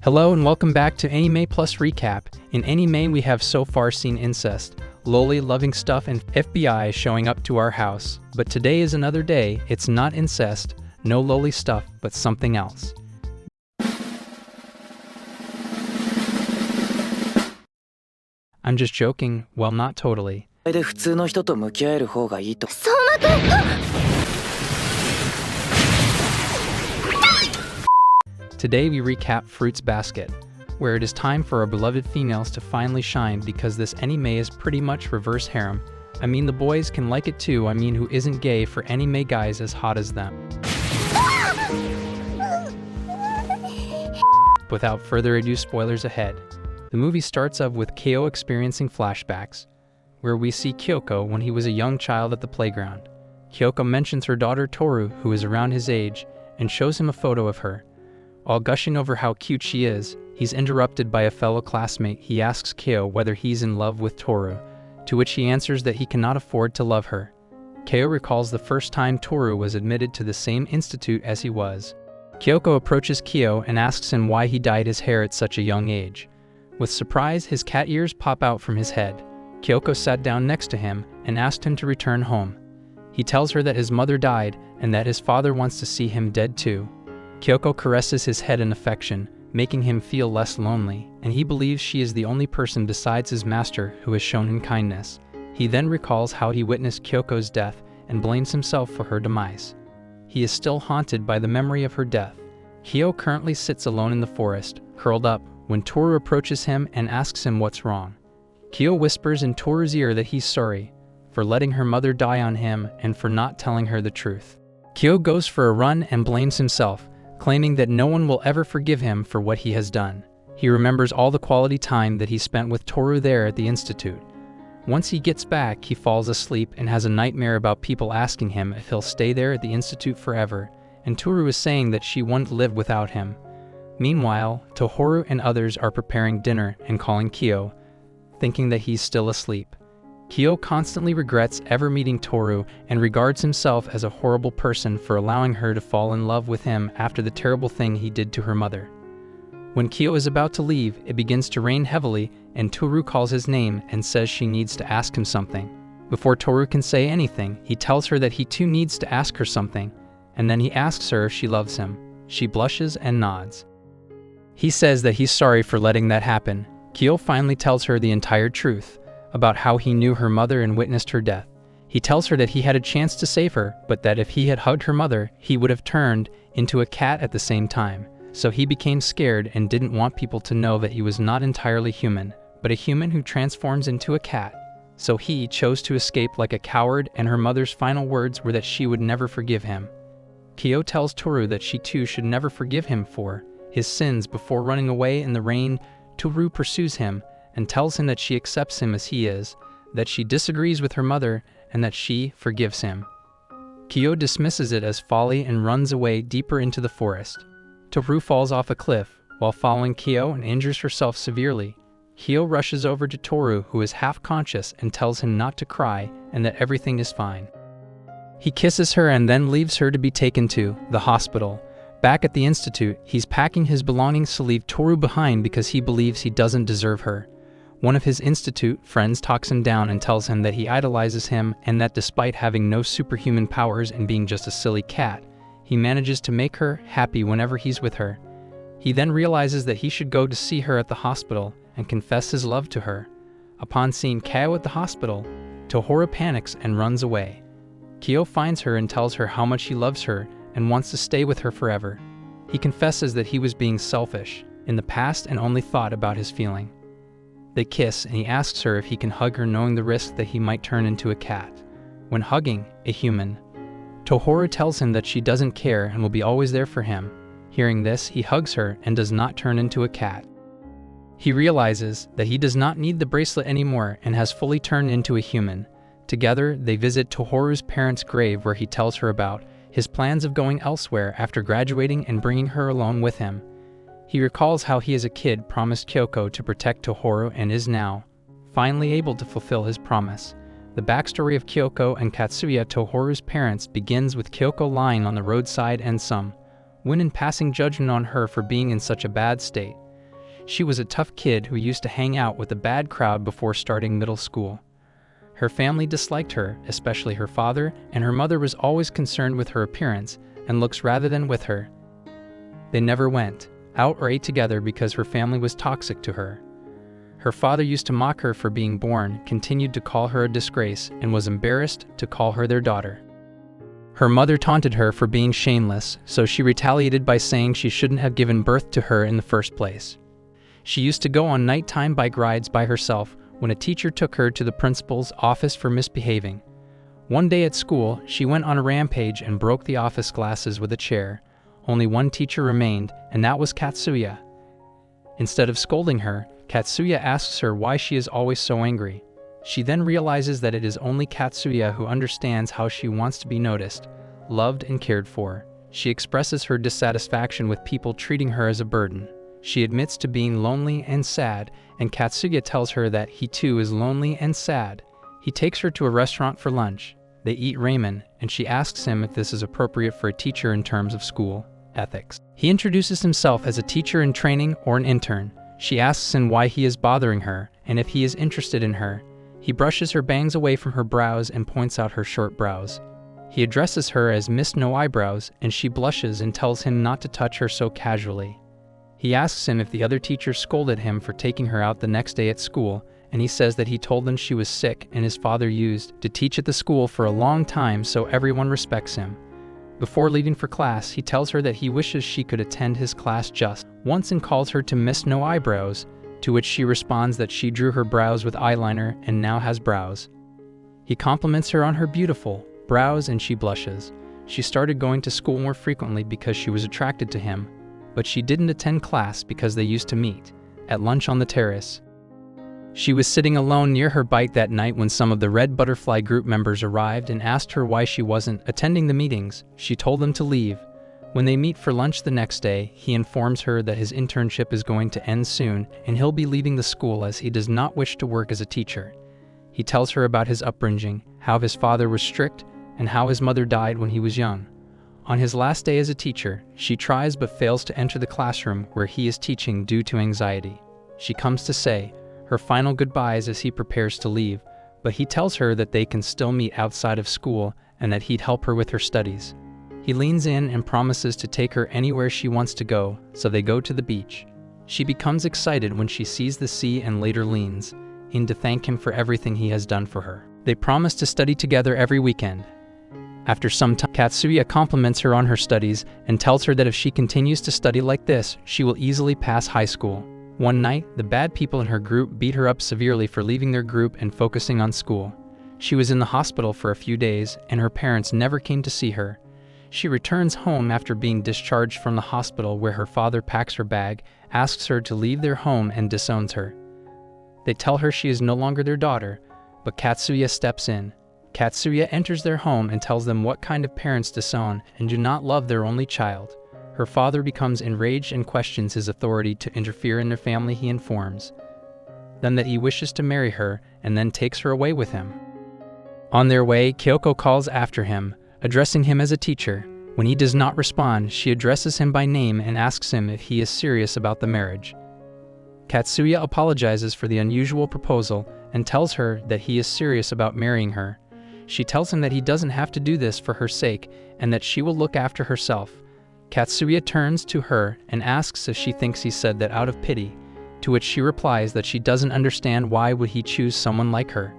Hello and welcome back to Anime Plus Recap. In Anime we have so far seen incest, loli loving stuff and FBI showing up to our house. But today is another day. It's not incest, no loli stuff, but something else. I'm just joking, well not totally. Today we recap Fruits Basket, where it is time for our beloved females to finally shine because this anime is pretty much reverse harem. I mean the boys can like it too, I mean who isn't gay for anime guys as hot as them. Without further ado, spoilers ahead. The movie starts off with Kyo experiencing flashbacks, where we see Kyoko when he was a young child at the playground. Kyoko mentions her daughter Tohru, who is around his age, and shows him a photo of her. While gushing over how cute she is, he's interrupted by a fellow classmate. He asks Kyo whether he's in love with Tohru, to which he answers that he cannot afford to love her. Kyo recalls the first time Tohru was admitted to the same institute as he was. Kyoko approaches Kyo and asks him why he dyed his hair at such a young age. With surprise, his cat ears pop out from his head. Kyoko sat down next to him and asked him to return home. He tells her that his mother died and that his father wants to see him dead too. Kyoko caresses his head in affection, making him feel less lonely, and he believes she is the only person besides his master who has shown him kindness. He then recalls how he witnessed Kyoko's death and blames himself for her demise. He is still haunted by the memory of her death. Kyo currently sits alone in the forest, curled up, when Tohru approaches him and asks him what's wrong. Kyo whispers in Tohru's ear that he's sorry for letting her mother die on him and for not telling her the truth. Kyo goes for a run and blames himself, claiming that no one will ever forgive him for what he has done. He remembers all the quality time that he spent with Tohru there at the institute. Once he gets back, he falls asleep and has a nightmare about people asking him if he'll stay there at the institute forever, and Tohru is saying that she wouldn't live without him. Meanwhile, Tohru and others are preparing dinner and calling Kyo, thinking that he's still asleep. Kyo constantly regrets ever meeting Tohru and regards himself as a horrible person for allowing her to fall in love with him after the terrible thing he did to her mother. When Kyo is about to leave, it begins to rain heavily and Tohru calls his name and says she needs to ask him something. Before Tohru can say anything, he tells her that he too needs to ask her something, and then he asks her if she loves him. She blushes and nods. He says that he's sorry for letting that happen. Kyo finally tells her the entire truth about how he knew her mother and witnessed her death. He tells her that he had a chance to save her, but that if he had hugged her mother, he would have turned into a cat at the same time. So he became scared and didn't want people to know that he was not entirely human, but a human who transforms into a cat. So he chose to escape like a coward, and her mother's final words were that she would never forgive him. Kyo tells Tohru that she too should never forgive him for his sins. Before running away in the rain, Tohru pursues him and tells him that she accepts him as he is, that she disagrees with her mother, and that she forgives him. Kyo dismisses it as folly and runs away deeper into the forest. Tohru falls off a cliff while following Kyo and injures herself severely. Kyo rushes over to Tohru, who is half conscious, and tells him not to cry and that everything is fine. He kisses her and then leaves her to be taken to the hospital. Back at the institute, he's packing his belongings to leave Tohru behind because he believes he doesn't deserve her. One of his institute friends talks him down and tells him that he idolizes him and that despite having no superhuman powers and being just a silly cat, he manages to make her happy whenever he's with her. He then realizes that he should go to see her at the hospital and confess his love to her. Upon seeing Kyo at the hospital, Tohru panics and runs away. Kyo finds her and tells her how much he loves her and wants to stay with her forever. He confesses that he was being selfish in the past and only thought about his feeling. They kiss and he asks her if he can hug her, knowing the risk that he might turn into a cat when hugging a human. Tohru tells him that she doesn't care and will be always there for him. Hearing this, he hugs her and does not turn into a cat. He realizes that he does not need the bracelet anymore and has fully turned into a human. Together, they visit Tohru's parents' grave, where he tells her about his plans of going elsewhere after graduating and bringing her along with him. He recalls how he as a kid promised Kyoko to protect Tohru and is now finally able to fulfill his promise. The backstory of Kyoko and Katsuya, Tohru's parents, begins with Kyoko lying on the roadside and some Winnan passing judgment on her for being in such a bad state. She was a tough kid who used to hang out with a bad crowd before starting middle school. Her family disliked her, especially her father, and her mother was always concerned with her appearance and looks rather than with her. They never went out or ate together because her family was toxic to her. Her father used to mock her for being born, continued to call her a disgrace, and was embarrassed to call her their daughter. Her mother taunted her for being shameless, so she retaliated by saying she shouldn't have given birth to her in the first place. She used to go on nighttime bike rides by herself when a teacher took her to the principal's office for misbehaving. One day at school, she went on a rampage and broke the office glasses with a chair. Only one teacher remained, and that was Katsuya. Instead of scolding her, Katsuya asks her why she is always so angry. She then realizes that it is only Katsuya who understands how she wants to be noticed, loved, and cared for. She expresses her dissatisfaction with people treating her as a burden. She admits to being lonely and sad, and Katsuya tells her that he too is lonely and sad. He takes her to a restaurant for lunch. They eat ramen, and she asks him if this is appropriate for a teacher in terms of school ethics. He introduces himself as a teacher in training or an intern. She asks him why he is bothering her, and if he is interested in her. He brushes her bangs away from her brows and points out her short brows. He addresses her as Miss No Eyebrows, and she blushes and tells him not to touch her so casually. He asks him if the other teachers scolded him for taking her out the next day at school, and he says that he told them she was sick and his father used to teach at the school for a long time so everyone respects him. Before leaving for class, he tells her that he wishes she could attend his class just once and calls her to Miss No Eyebrows, to which she responds that she drew her brows with eyeliner and now has brows. He compliments her on her beautiful brows and she blushes. She started going to school more frequently because she was attracted to him, but she didn't attend class because they used to meet at lunch on the terrace. She was sitting alone near her bike that night when some of the Red Butterfly group members arrived and asked her why she wasn't attending the meetings. She told them to leave. When they meet for lunch the next day, he informs her that his internship is going to end soon and he'll be leaving the school as he does not wish to work as a teacher. He tells her about his upbringing, how his father was strict, and how his mother died when he was young. On his last day as a teacher, she tries but fails to enter the classroom where he is teaching due to anxiety. She comes to say her final goodbyes as he prepares to leave, but he tells her that they can still meet outside of school and that he'd help her with her studies. He leans in and promises to take her anywhere she wants to go, so they go to the beach. She becomes excited when she sees the sea and later leans in to thank him for everything he has done for her. They promise to study together every weekend. After some time, Katsuya compliments her on her studies and tells her that if she continues to study like this, she will easily pass high school. One night, the bad people in her group beat her up severely for leaving their group and focusing on school. She was in the hospital for a few days, and her parents never came to see her. She returns home after being discharged from the hospital where her father packs her bag, asks her to leave their home and disowns her. They tell her she is no longer their daughter, but Katsuya steps in. Katsuya enters their home and tells them what kind of parents disown and do not love their only child. Her father becomes enraged and questions his authority to interfere in their family. He informs them that he wishes to marry her and then takes her away with him. On their way, Kyoko calls after him, addressing him as a teacher. When he does not respond, she addresses him by name and asks him if he is serious about the marriage. Katsuya apologizes for the unusual proposal and tells her that he is serious about marrying her. She tells him that he doesn't have to do this for her sake and that she will look after herself. Katsuya turns to her and asks if she thinks he said that out of pity, to which she replies that she doesn't understand why would he choose someone like her.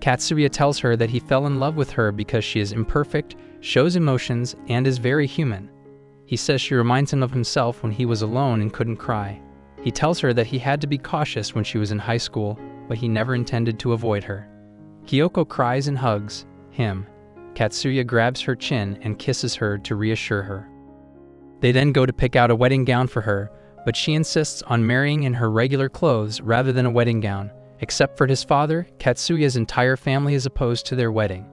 Katsuya tells her that he fell in love with her because she is imperfect, shows emotions, and is very human. He says she reminds him of himself when he was alone and couldn't cry. He tells her that he had to be cautious when she was in high school, but he never intended to avoid her. Kyoko cries and hugs him. Katsuya grabs her chin and kisses her to reassure her. They then go to pick out a wedding gown for her, but she insists on marrying in her regular clothes rather than a wedding gown. Except for his father, Katsuya's entire family is opposed to their wedding.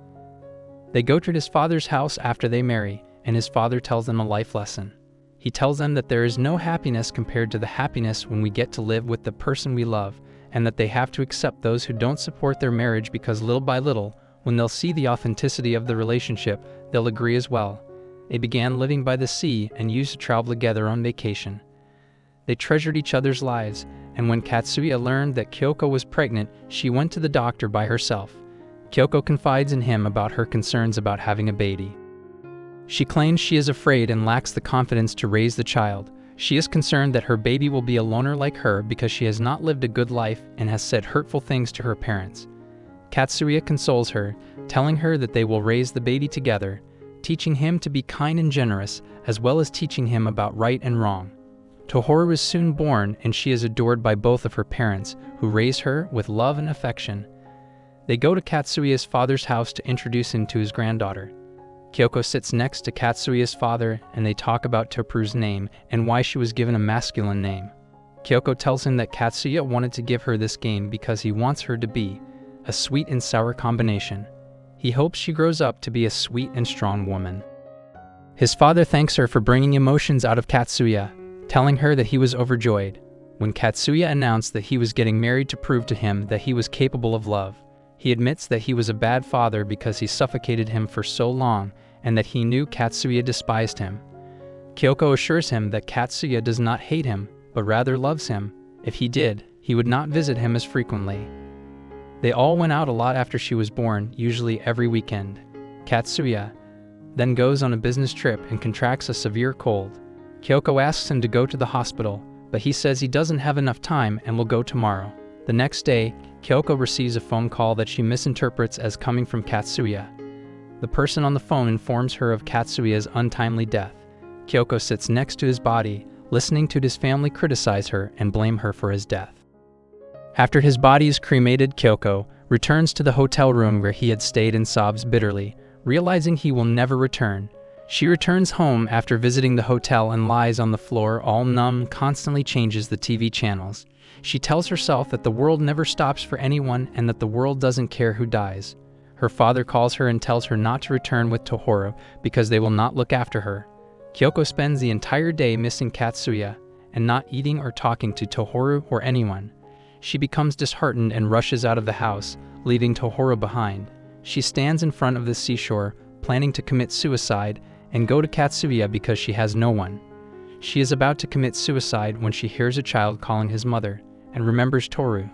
They go to his father's house after they marry, and his father tells them a life lesson. He tells them that there is no happiness compared to the happiness when we get to live with the person we love, and that they have to accept those who don't support their marriage because little by little, when they'll see the authenticity of the relationship, they'll agree as well. They began living by the sea and used to travel together on vacation. They treasured each other's lives, and when Katsuya learned that Kyoko was pregnant, she went to the doctor by herself. Kyoko confides in him about her concerns about having a baby. She claims she is afraid and lacks the confidence to raise the child. She is concerned that her baby will be a loner like her because she has not lived a good life and has said hurtful things to her parents. Katsuya consoles her, telling her that they will raise the baby together, teaching him to be kind and generous, as well as teaching him about right and wrong. Tohru is soon born, and she is adored by both of her parents, who raise her with love and affection. They go to Katsuya's father's house to introduce him to his granddaughter. Kyoko sits next to Katsuya's father, and they talk about Tohru's name and why she was given a masculine name. Kyoko tells him that Katsuya wanted to give her this game because he wants her to be a sweet and sour combination. He hopes she grows up to be a sweet and strong woman. His father thanks her for bringing emotions out of Katsuya, telling her that he was overjoyed when Katsuya announced that he was getting married to prove to him that he was capable of love. He admits that he was a bad father because he suffocated him for so long and that he knew Katsuya despised him. Kyoko assures him that Katsuya does not hate him, but rather loves him. If he did, he would not visit him as frequently. They all went out a lot after she was born, usually every weekend. Katsuya then goes on a business trip and contracts a severe cold. Kyoko asks him to go to the hospital, but he says he doesn't have enough time and will go tomorrow. The next day, Kyoko receives a phone call that she misinterprets as coming from Katsuya. The person on the phone informs her of Katsuya's untimely death. Kyoko sits next to his body, listening to his family criticize her and blame her for his death. After his body is cremated, Kyoko returns to the hotel room where he had stayed and sobs bitterly, realizing he will never return. She returns home after visiting the hotel and lies on the floor, all numb, constantly changes the TV channels. She tells herself that the world never stops for anyone and that the world doesn't care who dies. Her father calls her and tells her not to return with Tohru because they will not look after her. Kyoko spends the entire day missing Katsuya and not eating or talking to Tohru or anyone. She becomes disheartened and rushes out of the house, leaving Tohru behind. She stands in front of the seashore, planning to commit suicide and go to Katsuya because she has no one. She is about to commit suicide when she hears a child calling his mother and remembers Tohru.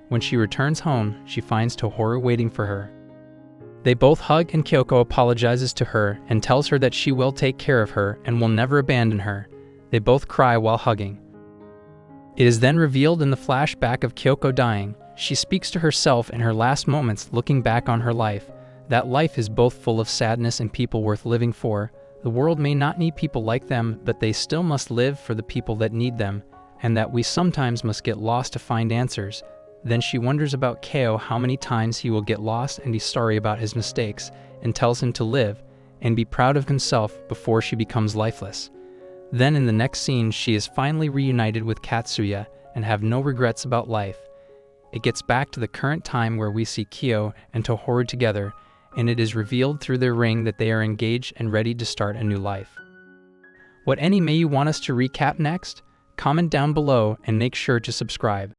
When she returns home, she finds Tohru waiting for her. They both hug and Kyoko apologizes to her and tells her that she will take care of her and will never abandon her. They both cry while hugging. It is then revealed in the flashback of Kyoko dying. She speaks to herself in her last moments, looking back on her life. That life is both full of sadness and people worth living for. The world may not need people like them, but they still must live for the people that need them, and that we sometimes must get lost to find answers. Then she wonders about Keo, how many times he will get lost and be sorry about his mistakes, and tells him to live and be proud of himself before she becomes lifeless. Then in the next scene, she is finally reunited with Katsuya and have no regrets about life. It gets back to the current time where we see Keo and Tohru together, and it is revealed through their ring that they are engaged and ready to start a new life. What anime you want us to recap next? Comment down below and make sure to subscribe.